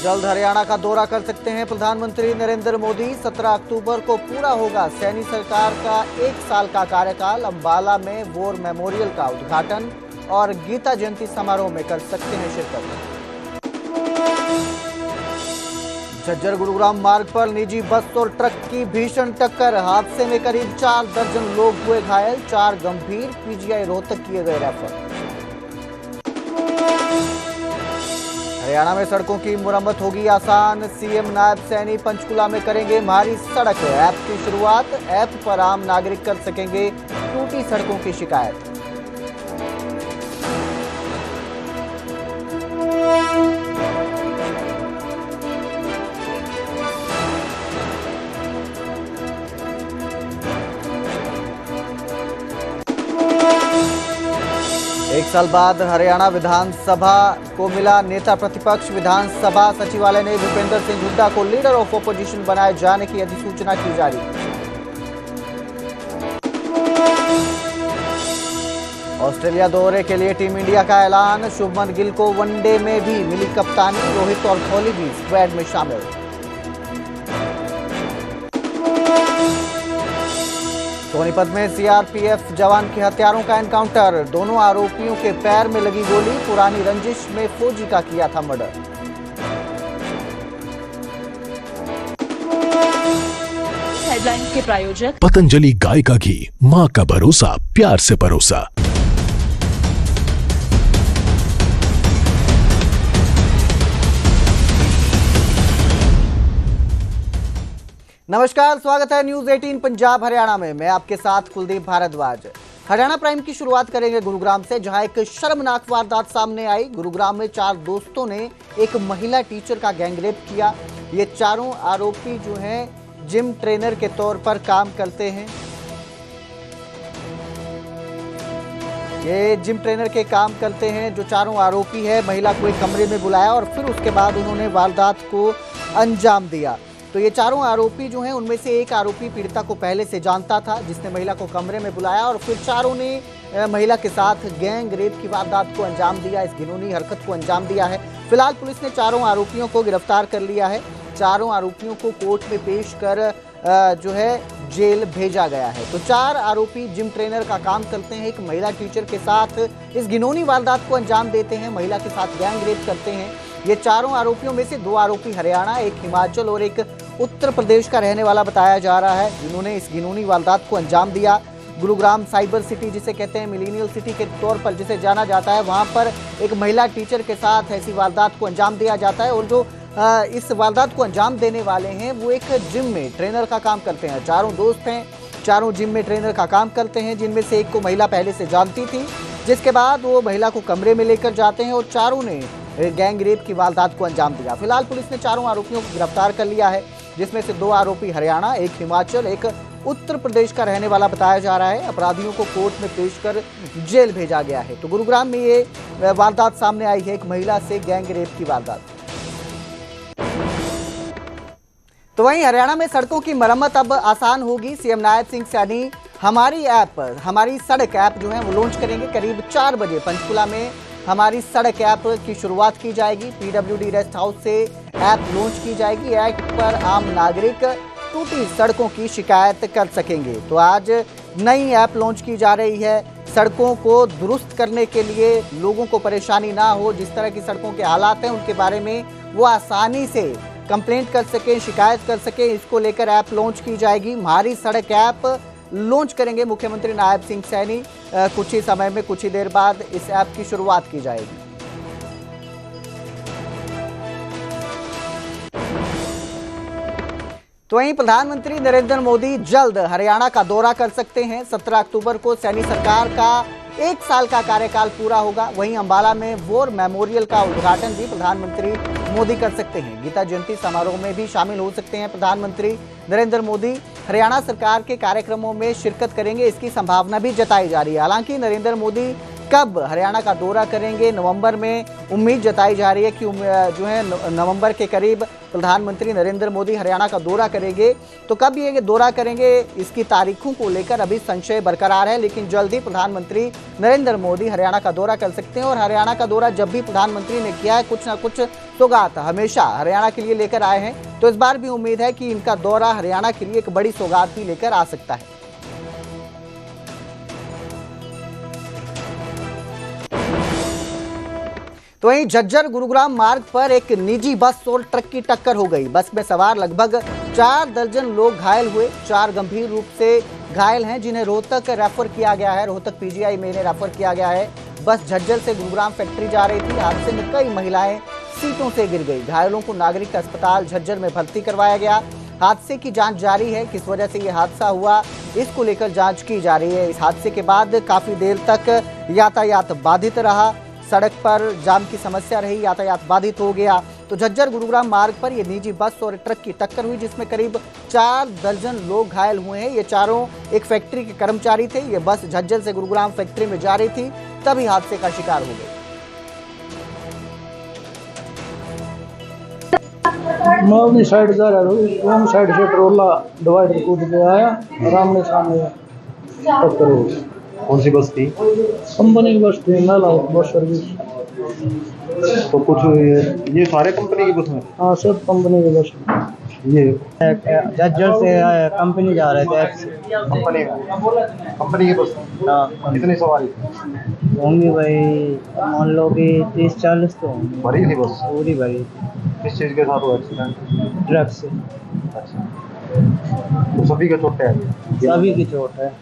जल्द हरियाणा का दौरा कर सकते हैं प्रधानमंत्री नरेंद्र मोदी। 17 अक्टूबर को पूरा होगा सैनी सरकार का 1 साल का कार्यकाल। अंबाला में वॉर मेमोरियल का उद्घाटन और गीता जयंती समारोह में कर सकते हैं शिरकत। झज्जर गुरुग्राम मार्ग पर निजी बस और ट्रक की भीषण टक्कर। हादसे में करीब 4 दर्जन लोग हुए घायल, 4 गंभीर, पीजीआई रोहतक किए गए रेफर। हरियाणा में सड़कों की मुरम्मत होगी आसान। सीएम नायब सैनी पंचकुला में करेंगे हमारी सड़क ऐप की शुरुआत। ऐप पर आम नागरिक कर सकेंगे टूटी सड़कों की शिकायत। एक साल बाद हरियाणा विधानसभा को मिला नेता प्रतिपक्ष। विधानसभा सचिवालय ने भूपेंद्र सिंह हुड्डा को लीडर ऑफ ऑपोजिशन बनाए जाने की अधिसूचना की जारी। ऑस्ट्रेलिया दौरे के लिए टीम इंडिया का ऐलान। शुभमन गिल को वनडे में भी मिली कप्तानी। रोहित और कोहली भी स्क्वाड में शामिल। सोनीपत में सीआरपीएफ जवान के हत्यारों का एनकाउंटर। दोनों आरोपियों के पैर में लगी गोली। पुरानी रंजिश में फौजी का किया था मर्डर। हेडलाइंस के प्रायोजक पतंजलि गाय का घी, माँ का भरोसा, प्यार से परोसा। नमस्कार, स्वागत है न्यूज 18 पंजाब हरियाणा में। मैं आपके साथ कुलदीप भारद्वाज। हरियाणा प्राइम की शुरुआत करेंगे गुरुग्राम से, जहां एक शर्मनाक वारदात सामने आई। गुरुग्राम में 4 दोस्तों ने एक महिला टीचर का गैंगरेप किया। ये चारों आरोपी जो हैं जिम ट्रेनर के तौर पर काम करते हैं। ये जिम ट्रेनर के काम करते हैं जो चारों आरोपी है। महिला को एक कमरे में बुलाया और फिर उसके बाद उन्होंने वारदात को अंजाम दिया। तो ये चारों आरोपी जो हैं उनमें से एक आरोपी पीड़िता को पहले से जानता था, जिसने महिला को कमरे में बुलाया और फिर चारों ने महिला के साथ गैंग रेप की वारदात को अंजाम दिया। इस घिनौनी हरकत को अंजाम दिया है। फिलहाल पुलिस ने चारों आरोपियों को गिरफ्तार कर लिया है। चारों आरोपियों को कोर्ट में पेश कर जो है जेल भेजा गया है। तो 4 आरोपी जिम ट्रेनर का काम करते हैं। एक महिला टीचर के साथ इस घिनौनी वारदात को अंजाम देते हैं, महिला के साथ गैंग रेप करते हैं। ये चारों आरोपियों में से 2 आरोपी हरियाणा, एक हिमाचल और एक उत्तर प्रदेश का रहने वाला बताया जा रहा है, जिन्होंने इस घिनौनी वारदात को अंजाम दिया। गुरुग्राम साइबर सिटी जिसे कहते हैं, मिलेनियल सिटी के तौर पर जिसे जाना जाता है, वहां पर एक महिला टीचर के साथ ऐसी वारदात को अंजाम दिया जाता है। और जो इस वारदात को अंजाम देने वाले हैं वो एक जिम में ट्रेनर का काम करते हैं। चारों दोस्त हैं, चारों जिम में ट्रेनर का काम करते हैं, जिनमें से एक को महिला पहले से जानती थी, जिसके बाद वो महिला को कमरे में लेकर जाते हैं और चारों ने गैंग रेप की वारदात को अंजाम दिया। फिलहाल पुलिस ने चारों आरोपियों को गिरफ्तार कर लिया है, जिसमें से 2 आरोपी हरियाणा, एक हिमाचल, एक उत्तर प्रदेश का रहने वाला बताया जा रहा है। अपराधियों को कोर्ट में पेश कर जेल भेजा गया है। तो गुरुग्राम में ये वारदात सामने आई है, एक महिला से गैंग रेप की वारदात। तो वहीं हरियाणा में सड़कों की मरम्मत अब आसान होगी। सीएम नायब सिंह सैनी हमारी ऐप, हमारी सड़क ऐप जो है वो लॉन्च करेंगे। करीब 4 बजे पंचकुला में हमारी सड़क ऐप की शुरुआत की जाएगी। पीडब्ल्यूडी रेस्ट हाउस से ऐप लॉन्च की जाएगी। ऐप पर आम नागरिक टूटी सड़कों की शिकायत कर सकेंगे। तो आज नई ऐप लॉन्च की जा रही है। सड़कों को दुरुस्त करने के लिए लोगों को परेशानी ना हो, जिस तरह की सड़कों के हालात हैं उनके बारे में वो आसानी से कंप्लेंट कर सकें, शिकायत कर सकें, इसको लेकर ऐप लॉन्च की जाएगी। हमारी सड़क ऐप लॉन्च करेंगे मुख्यमंत्री नायब सिंह सैनी। कुछ ही समय में, कुछ ही देर बाद इस ऐप की शुरुआत की जाएगी। तो वहीं प्रधानमंत्री नरेंद्र मोदी जल्द हरियाणा का दौरा कर सकते हैं। 17 अक्टूबर को सैनी सरकार का 1 साल का कार्यकाल पूरा होगा। वहीं अंबाला में वॉर मेमोरियल का उद्घाटन भी प्रधानमंत्री मोदी कर सकते हैं। गीता जयंती समारोह में भी शामिल हो सकते हैं प्रधानमंत्री नरेंद्र मोदी। हरियाणा सरकार के कार्यक्रमों में शिरकत करेंगे, इसकी संभावना भी जताई जा रही है। हालांकि नरेंद्र मोदी कब हरियाणा का दौरा करेंगे। नवंबर में उम्मीद जताई जा रही है कि जो है नवंबर के करीब प्रधानमंत्री नरेंद्र मोदी हरियाणा का दौरा करेंगे। तो कब ये दौरा करेंगे, इसकी तारीखों को लेकर अभी संशय बरकरार है, लेकिन जल्द ही प्रधानमंत्री नरेंद्र मोदी हरियाणा का दौरा कर सकते हैं। और हरियाणा का दौरा जब भी प्रधानमंत्री ने किया है, कुछ ना कुछ सौगात हमेशा हरियाणा के लिए लेकर आए हैं। तो इस बार भी उम्मीद है कि इनका दौरा हरियाणा के लिए एक बड़ी सौगात भी लेकर आ सकता है। तो वहीं झज्जर गुरुग्राम मार्ग पर एक निजी बस और ट्रक की टक्कर हो गई। बस में सवार लगभग 4 दर्जन लोग घायल हुए। 4 गंभीर रूप से घायल हैं, जिन्हें रोहतक रेफर किया गया है। रोहतक पीजीआई में इन्हें रेफर किया गया है। बस झज्जर से गुरुग्राम फैक्ट्री जा रही थी। हादसे में कई महिलाएं सीटों से गिर गई। घायलों को नागरिक अस्पताल झज्जर में भर्ती करवाया गया। हादसे की जांच जारी है। किस वजह से यह हादसा हुआ, इसको लेकर जांच की जा रही है। इस हादसे के बाद काफी देर तक यातायात बाधित रहा। सड़क पर जाम की समस्या रही, यातायात बाधित हो गया। तो झज्जर गुरुग्राम मार्ग पर ये निजी बस और ट्रक की टक्कर हुई, जिसमें करीब 4 दर्जन लोग घायल हुए हैं। ये चारों एक फैक्ट्री के कर्मचारी थे। ये बस झज्जर से गुरुग्राम फैक्ट्री में जा रही थी, तभी हादसे का शिकार हो गई। मैं अपनी साइड जा रहा हूँ, रॉन्ग साइड से ट्रोला डिवाइडर कूद के आया, आरामने सामने टक्कर हो गई। कौन सी बस थी? कंपनी की बस थी, मेला बस सर्विस। तो कुछ ये सारे कंपनी की बस में? हाँ, सब कंपनी की बस। ये झज्जर से कंपनी जा रहे थे। कंपनी की बस? हाँ। कितनी सवारी होंगी भाई, मान लो कि 30-40 तो होंगी। भरी थी बस? पूरी भरी। किस चीज़ के साथ हुआ एक्सीडेंट? ट्रक से। अच्छा, तो सभी के चोटें हैं? सभी की चोट है।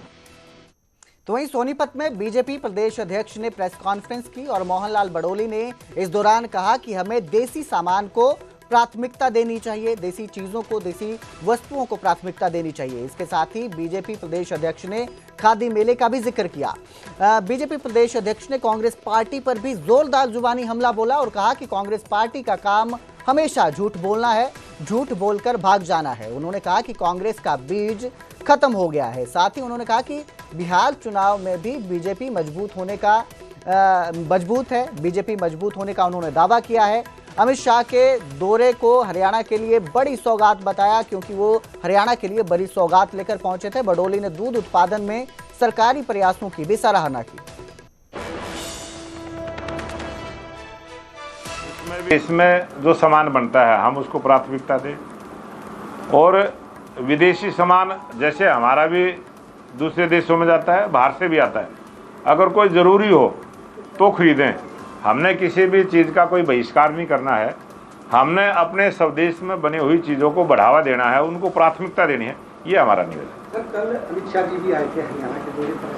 तो वहीं सोनीपत में बीजेपी प्रदेश अध्यक्ष ने प्रेस कॉन्फ्रेंस की और मोहनलाल बड़ोली ने इस दौरान कहा कि हमें देसी सामान को प्राथमिकता देनी चाहिए, देसी चीजों को, देसी वस्तुओं को प्राथमिकता देनी चाहिए। इसके साथ ही बीजेपी प्रदेश अध्यक्ष ने खादी मेले का भी जिक्र किया। बीजेपी प्रदेश अध्यक्ष ने कांग्रेस पार्टी पर भी जोरदार जुबानी हमला बोला और कहा कि कांग्रेस पार्टी का काम हमेशा झूठ बोलना है, झूठ बोलकर भाग जाना है। उन्होंने कहा कि कांग्रेस का बीज खत्म हो गया है। साथ ही उन्होंने कहा कि बिहार चुनाव में भी बीजेपी मजबूत होने का उन्होंने दावा किया है। अमित शाह के दौरे को हरियाणा के लिए बड़ी सौगात बताया, क्योंकि वो हरियाणा के लिए बड़ी सौगात लेकर पहुंचे थे। बड़ोली ने दूध उत्पादन में सरकारी प्रयासों की भी सराहना की। इसमें जो सामान बनता है हम उसको प्राथमिकता दें, और विदेशी सामान जैसे हमारा भी दूसरे देशों में जाता है, बाहर से भी आता है, अगर कोई ज़रूरी हो तो खरीदें। हमने किसी भी चीज़ का कोई बहिष्कार नहीं करना है। हमने अपने स्वदेश में बनी हुई चीज़ों को बढ़ावा देना है, उनको प्राथमिकता देनी है, ये हमारा निवेदन है। सर, कल अमित शाह जी भी आए थे हरियाणा के दौरे पर,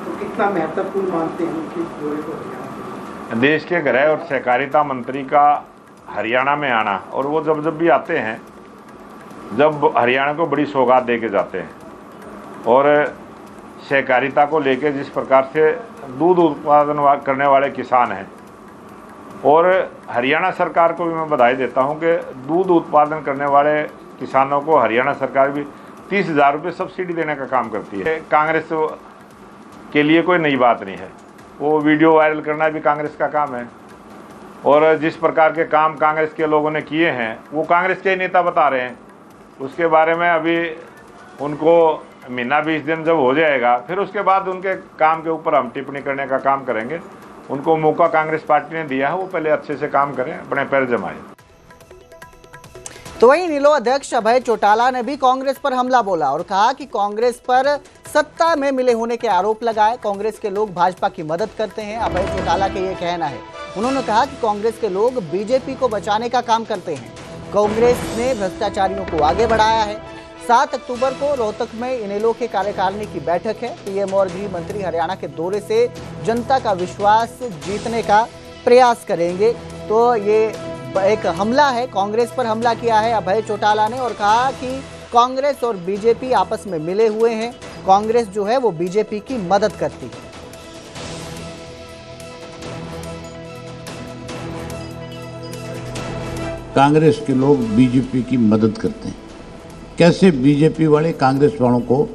तो कितना महत्वपूर्ण मानते हैं उनके दौरे को हरियाणा? देश के गृह और सहकारिता मंत्री का हरियाणा में आना, और वो जब भी आते हैं, जब हरियाणा को बड़ी सौगात दे के जाते हैं, और सहकारिता को लेके जिस प्रकार से दूध उत्पादन करने वाले किसान हैं, और हरियाणा सरकार को भी मैं बधाई देता हूं कि दूध उत्पादन करने वाले किसानों को हरियाणा सरकार भी 30,000 रुपये सब्सिडी देने का काम करती है। कांग्रेस के लिए कोई नई बात नहीं है, वो वीडियो वायरल करना भी कांग्रेस का काम है, और जिस प्रकार के काम कांग्रेस के लोगों ने किए हैं वो कांग्रेस के नेता बता रहे हैं। उसके बारे में अभी उनको महीना 20 दिन जब हो जाएगा, फिर उसके बाद उनके काम के ऊपर हम टिप्पणी करने का काम करेंगे। उनको मौका कांग्रेस पार्टी ने दिया है, वो पहले अच्छे से काम करें, अपने पैर जमाएं। तो वहीं नीलो अध्यक्ष अभय चौटाला ने भी कांग्रेस पर हमला बोला और कहा कि कांग्रेस पर सत्ता में मिले होने के आरोप लगाए। कांग्रेस के लोग भाजपा की मदद करते हैं, अभय चौटाला का ये कहना है। उन्होंने कहा कि कांग्रेस के लोग बीजेपी को बचाने का काम करते हैं। कांग्रेस ने भ्रष्टाचारियों को आगे बढ़ाया है। 7 अक्टूबर को रोहतक में इनेलो के कार्यकारिणी की बैठक है। पीएम और गृह मंत्री हरियाणा के दौरे से जनता का विश्वास जीतने का प्रयास करेंगे। तो ये एक हमला है, कांग्रेस पर हमला किया है अभय चौटाला ने, और कहा कि कांग्रेस और बीजेपी आपस में मिले हुए हैं। कांग्रेस जो है वो बीजेपी की मदद करती है। कांग्रेस के लोग बीजेपी की मदद करते हैं। कैसे बीजेपी वाले कांग्रेस वालों को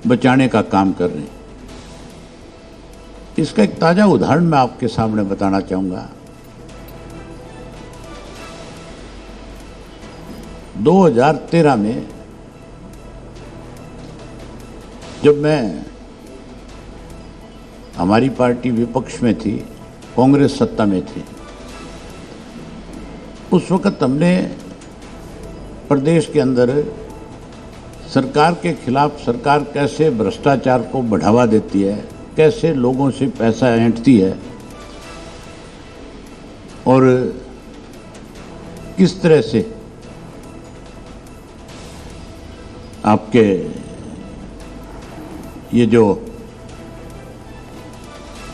बचाने का काम कर रहे हैं। इसका एक ताजा उदाहरण मैं आपके सामने बताना चाहूंगा। 2013 में जब हमारी पार्टी विपक्ष में थी, कांग्रेस सत्ता में थी, उस वक्त हमने प्रदेश के अंदर सरकार के खिलाफ सरकार कैसे भ्रष्टाचार को बढ़ावा देती है, कैसे लोगों से पैसा ऐंठती है और किस तरह से आपके ये जो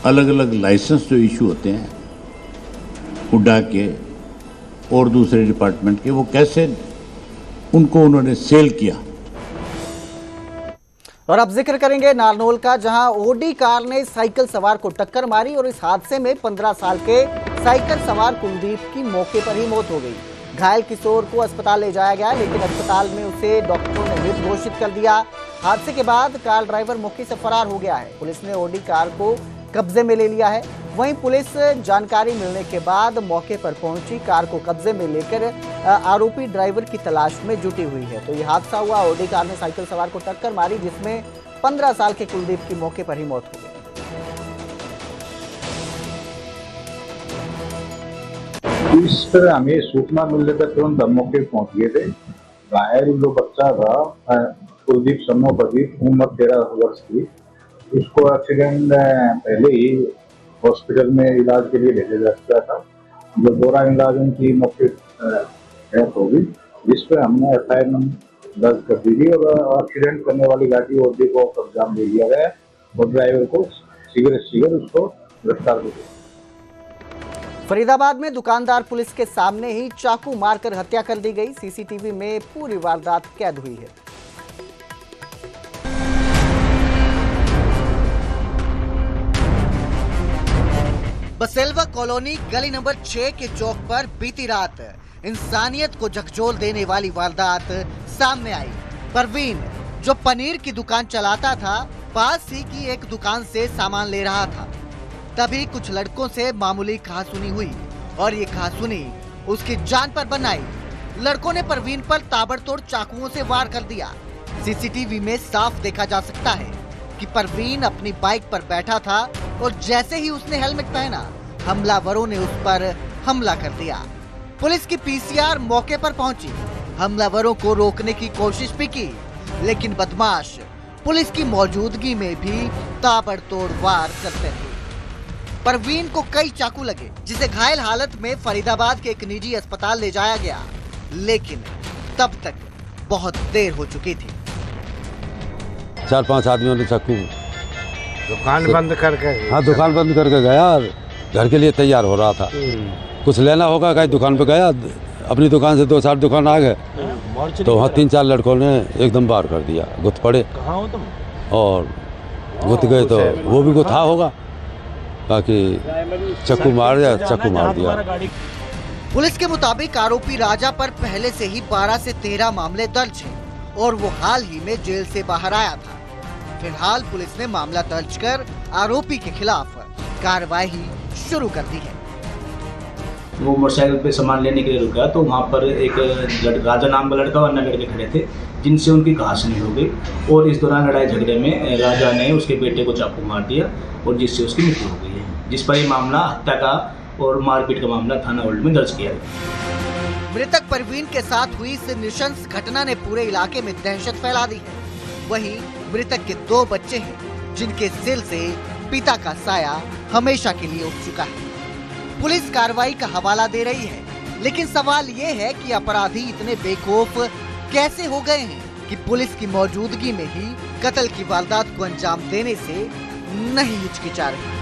अलग अलग लाइसेंस जो इशू होते हैं हुड्डा के और दूसरे डिपार्टमेंट के, वो कैसे उनको उन्होंने सेल किया। और अब जिक्र करेंगे नारनौल का, जहां ओडी कार ने साइकिल सवार को टक्कर मारी और इस हादसे में 15 साल के साइकिल सवार कुलदीप की मौके पर ही मौत हो गई। घायल किशोर को अस्पताल ले जाया गया, लेकिन अस्पताल में उसे डॉक्टरों ने मृत घोषित कर दिया। हादसे के बाद कार ड्राइवर मौके से फरार हो गया है। पुलिस ने ओडी कार को कब्जे में ले लिया है। वहीं पुलिस जानकारी मिलने के बाद मौके पर पहुंची, कार को कब्जे में लेकर आरोपी ड्राइवर की तलाश में जुटी हुई है। तो ये हादसा हुआ, ओडी कार ने साइकिल सवार को टक्कर मारी, जिसमें 15 साल के कुलदीप की मौके पर ही मौत हो गई। इस तरह हमें सूचना मिलने पर तुरंत हम मौके पहुंच गए थे। घायल जो बच्चा था कुलदीप समो प्रदीप, उम्र 13 वर्ष की, उसको एक्सीडेंट पहले ही हॉस्पिटल में इलाज के लिए भेजा जा चुका था। जो दौरान इलाज उनकी मौके डेथ हो गई, जिस पर हमने FIR दर्ज कर दी थी और एक्सीडेंट करने वाली गाड़ी ओडी को कब्जा दे दिया गया और ड्राइवर को शीघ्र उसको गिरफ्तार कर दिया। फरीदाबाद में दुकानदार पुलिस के सामने ही चाकू मारकर हत्या कर दी गई। सीसीटीवी में पूरी वारदात कैद हुई है। बसेल्वा कॉलोनी गली नंबर 6 के चौक पर बीती रात इंसानियत को झकझोर देने वाली वारदात सामने आई। परवीन, जो पनीर की दुकान चलाता था, पास ही की एक दुकान से सामान ले रहा था। तभी कुछ लड़कों से मामूली कहासुनी हुई और ये कहासुनी उसकी जान पर बन आई। लड़कों ने परवीन पर ताबड़तोड़ चाकुओं से वार कर दिया। सीसीटीवी में साफ देखा जा सकता है कि परवीन अपनी बाइक पर बैठा था और जैसे ही उसने हेलमेट पहना, हमलावरों ने उस पर हमला कर दिया। पुलिस की पीसीआर मौके पर पहुंची, हमलावरों को रोकने की कोशिश भी की, लेकिन बदमाश पुलिस की मौजूदगी में भी ताबड़तोड़ वार करते रहे। परवीन को कई चाकू लगे, जिसे घायल हालत में फरीदाबाद के एक निजी अस्पताल ले जाया गया, लेकिन तब तक बहुत देर हो चुकी थी। 4-5 आदमियों ने चाकू दुकान बंद करके, हाँ दुकान बंद करके गया, घर के लिए तैयार हो रहा था। कुछ लेना होगा, कहीं दुकान पे गया, अपनी दुकान से 2-4 दुकान आ गए, तो वहाँ 3-4 लड़कों ने एकदम बार कर दिया, गुथ पड़े और गुथ गए, तो वो भी गुथा होगा, बाकी चाकू मार दिया। पुलिस के मुताबिक आरोपी राजा पर पहले से ही 12 से 13 मामले दर्ज हैं और वो हाल ही में जेल से बाहर आया था। फिलहाल पुलिस ने मामला दर्ज कर आरोपी के खिलाफ कार्रवाई शुरू कर दी है। वो मोटरसाइकिल पे सामान लेने के लिए रुका, तो वहाँ पर एक राजा नाम का लड़का और अन्य लड़के खड़े थे, जिनसे उनकी घासनी हो गई और इस दौरान लड़ाई झगड़े में राजा ने उसके बेटे को चाकू मार दिया और जिससे उसकी मृत्यु हो गई है, जिस पर ये मामला हत्या का और मारपीट का मामला थाना ओल्ड में दर्ज किया गया। मृतक परवीन के साथ हुई इस नृशंस घटना ने पूरे इलाके में दहशत फैला दी है। वहीं मृतक के 2 बच्चे हैं, जिनके सिर से पिता का साया हमेशा के लिए उठ चुका है। पुलिस कार्रवाई का हवाला दे रही है, लेकिन सवाल ये है कि अपराधी इतने बेखौफ कैसे हो गए हैं कि पुलिस की मौजूदगी में ही कत्ल की वारदात को अंजाम देने से नहीं हिचकिचा रहे।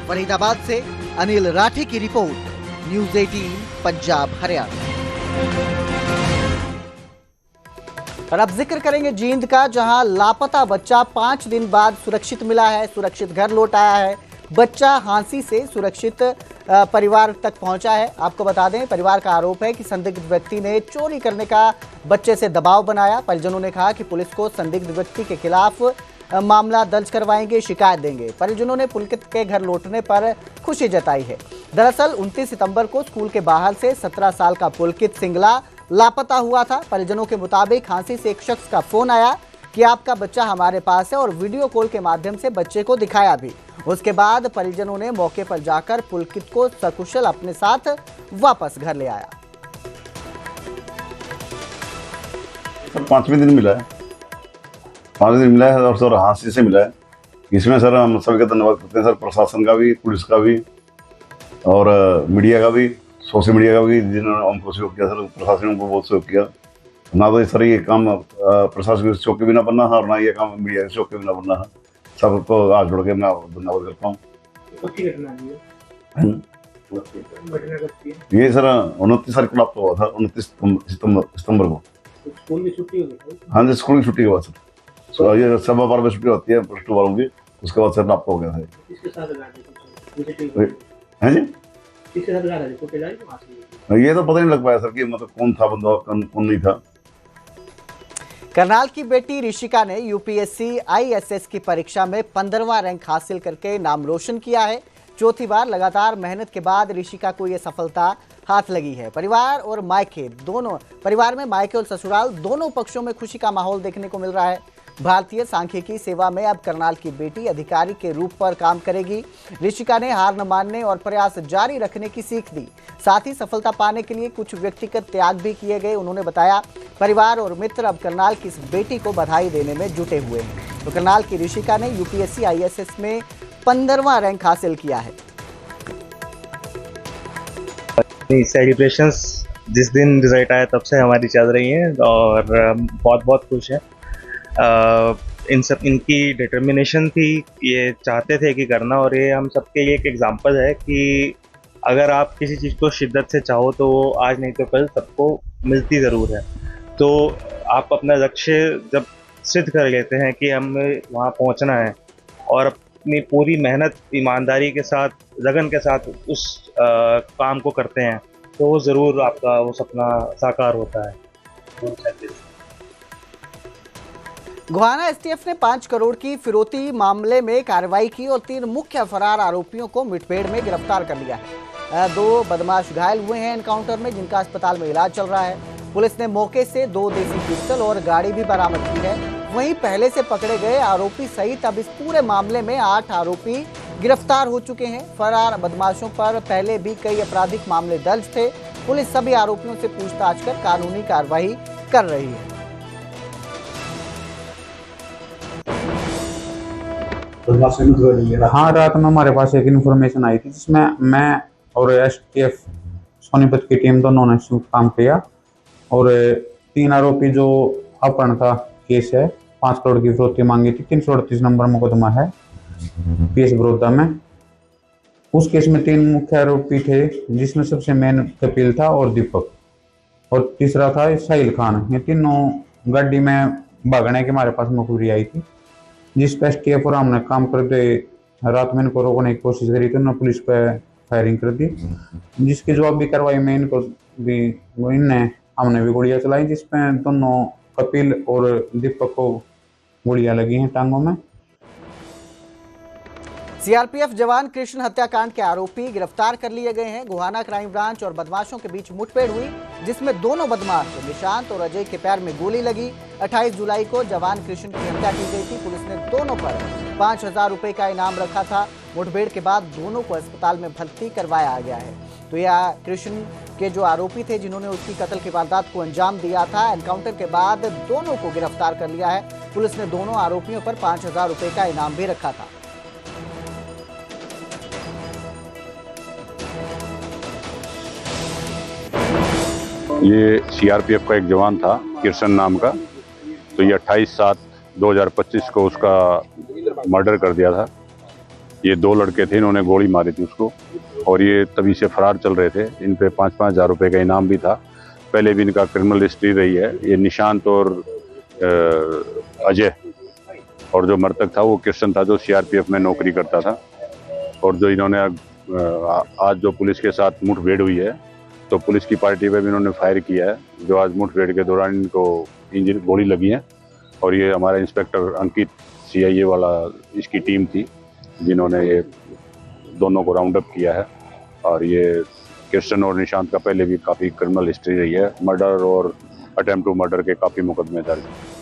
फरीदाबाद से अनिल राठी की रिपोर्ट, न्यूज़ 18 पंजाब हरियाणा। और अब जिक्र करेंगे जींद का, जहां लापता बच्चा 5 दिन बाद सुरक्षित मिला है, सुरक्षित घर लौट आया है। बच्चा हांसी से सुरक्षित परिवार तक पहुंचा है। आपको बता दें, परिवार का आरोप है कि संदिग्ध व्यक्ति ने चोरी करने का बच्चे से दबाव बनाया। परिजनों ने कहा कि पुलिस को संदिग्ध व्यक्ति के खिलाफ मामला दर्ज करवाएंगे, शिकायत देंगे। परिजनों ने पुलकित के घर लौटने पर खुशी जताई है। दरअसल 29 सितंबर को स्कूल के बाहर से 17 साल का पुलकित सिंगला लापता हुआ था। परिजनों के मुताबिक हांसी से एक शख्स का फोन आया कि आपका बच्चा हमारे पास है और वीडियो कॉल के माध्यम से बच्चे को दिखाया भी। उसके बाद परिजनों ने मौके पर जाकर पुलकित को सकुशल अपने साथ वापस घर ले आया। 5वें दिन मिला है, 5 दिन मिला है और सर हांसी से मिला है। इसमें सर हम सभी का धन्यवाद करते हैं सर, प्रशासन का भी, पुलिस का भी और मीडिया का भी, सोशल मीडिया का भी, जिन्होंने हमको सहयोग किया सर। प्रशासन ने हमको बहुत सहयोग किया। ना तो सर ये काम प्रशासन के सहयोग के बिना बनना है और ना ये काम मीडिया के सहयोग के बिना बनना है। सबको हाथ जोड़ के मैं धन्यवाद करता हूँ। ये सर 29 तारीख को लापता हुआ था, 29 सितंबर को। स्कूल की छुट्टी हो गई? हाँ जी, स्कूल की छुट्टी के बाद सर। ये 12:15 छुट्टी होती है +2 वालों की, उसके बाद सर लापता हो गया था। किसके साथ हाँ जी, किसके साथ ये तो पता नहीं लग पाया सर कि मतलब कौन था बंदा, कौन नहीं था। करनाल की बेटी ऋषिका ने यूपीएससी ISS की परीक्षा में 15वां रैंक हासिल करके नाम रोशन किया है। चौथी बार लगातार मेहनत के बाद ऋषिका को यह सफलता हाथ लगी है। परिवार में मायके और ससुराल दोनों पक्षों में खुशी का माहौल देखने को मिल रहा है। भारतीय सांख्यिकी सेवा में अब करनाल की बेटी अधिकारी के रूप पर काम करेगी। ऋषिका ने हार न मानने और प्रयास जारी रखने की सीख दी। साथ ही सफलता पाने के लिए कुछ व्यक्तिगत त्याग भी किए गए। उन्होंने बताया, परिवार और मित्र अब करनाल की इस बेटी को बधाई देने में जुटे हुए हैं। तो करनाल की ऋषिका ने यूपीएससी ISS में 15वां रैंक हासिल किया है। सेलिब्रेशंस जिस दिन रिजल्ट आया तब से हमारी चल रही हैं और बहुत बहुत खुश हैं। इनकी डिटर्मिनेशन थी, ये चाहते थे कि करना, और ये हम सबके लिए एक एग्जांपल है कि अगर आप किसी चीज़ को शिद्दत से चाहो तो वो आज नहीं तो कल सबको मिलती ज़रूर है। तो आप अपना लक्ष्य जब सिद्ध कर लेते हैं कि हमें वहाँ पहुँचना है और अपनी पूरी मेहनत, ईमानदारी के साथ, लगन के साथ उस काम को करते हैं तो वो ज़रूर आपका वो सपना साकार होता है। गोहाना STF ने 5 करोड़ की फिरौती मामले में कार्रवाई की और 3 मुख्य फरार आरोपियों को मुठभेड़ में गिरफ्तार कर लिया है। 2 बदमाश घायल हुए हैं एनकाउंटर में, जिनका अस्पताल में इलाज चल रहा है। पुलिस ने मौके से 2 देसी पिस्टल और गाड़ी भी बरामद की है। वहीं पहले से पकड़े गए आरोपी सहित अब इस पूरे मामले में 8 आरोपी गिरफ्तार हो चुके हैं। फरार बदमाशों पर पहले भी कई आपराधिक मामले दर्ज थे। पुलिस सभी आरोपियों से पूछताछ कर कानूनी कार्रवाई कर रही है। हाँ, रात में हमारे पास एक इन्फॉर्मेशन आई थी जिसमें मैं और STF सोनीपत की टीम दोनों ने काम किया और 3 आरोपी जो अपहरण का केस है, 5 करोड़ की फिरौती मांगी थी, 338 नंबर मुकदमा है PS बड़ौदा में। उस केस में 3 मुख्य आरोपी थे, जिसमें सबसे मेन कपिल था और दीपक, और तीसरा था साहिल खान। ये तीनों गाड़ी में भागने के हमारे पास मुखबिरी आई थी, जिस पर STF और हमने काम करते रात में इनको रोकने की कोशिश करी तो उन्होंने पुलिस पर फायरिंग कर दी, जिसकी जवाबी कार्रवाई में इनको भी हमने भी गोलियां चलाई, जिसमें दोनों कपिल और दीपक को गोलियां लगी हैं टांगों में। CRPF जवान कृष्ण हत्याकांड के आरोपी गिरफ्तार कर लिए गए हैं। गोहाना क्राइम ब्रांच और बदमाशों के बीच मुठभेड़ हुई, जिसमें दोनों बदमाश निशांत और अजय के पैर में गोली लगी। 28 जुलाई को जवान कृष्ण की हत्या की गई थी। पुलिस ने दोनों पर 5000 रुपए का इनाम रखा था। मुठभेड़ के बाद दोनों को अस्पताल में भर्ती करवाया गया है। तो यह कृष्ण के जो आरोपी थे, जिन्होंने उसकी कत्ल की वारदात को अंजाम दिया था, एनकाउंटर के बाद दोनों को गिरफ्तार कर लिया है। पुलिस ने दोनों आरोपियों पर 5000 रुपए का इनाम भी रखा था। ये CRPF का एक जवान था कृष्ण नाम का, तो ये 28/7/2025 को उसका मर्डर कर दिया था। ये 2 लड़के थे, इन्होंने गोली मारी थी उसको और ये तभी से फरार चल रहे थे। इन पे 5-5 हज़ार रुपये का इनाम भी था। पहले भी इनका क्रिमिनल हिस्ट्री रही है। ये निशांत और अजय, और जो मृतक था वो कृष्ण था, जो CRPF में नौकरी करता था। और जो इन्होंने आज जो पुलिस के साथ मुठभेड़ हुई है, तो पुलिस की पार्टी पे भी इन्होंने फायर किया है, जो आज मुठभेड़ के दौरान इनको गोली लगी है। और ये हमारा इंस्पेक्टर अंकित CIA वाला इसकी टीम थी जिन्होंने ये दोनों को राउंड अप किया है। और ये किर्सन और निशांत का पहले भी काफ़ी क्रिमिनल हिस्ट्री रही है, मर्डर और अटेम्प्ट टू मर्डर के काफ़ी मुकदमे दर्ज हैं।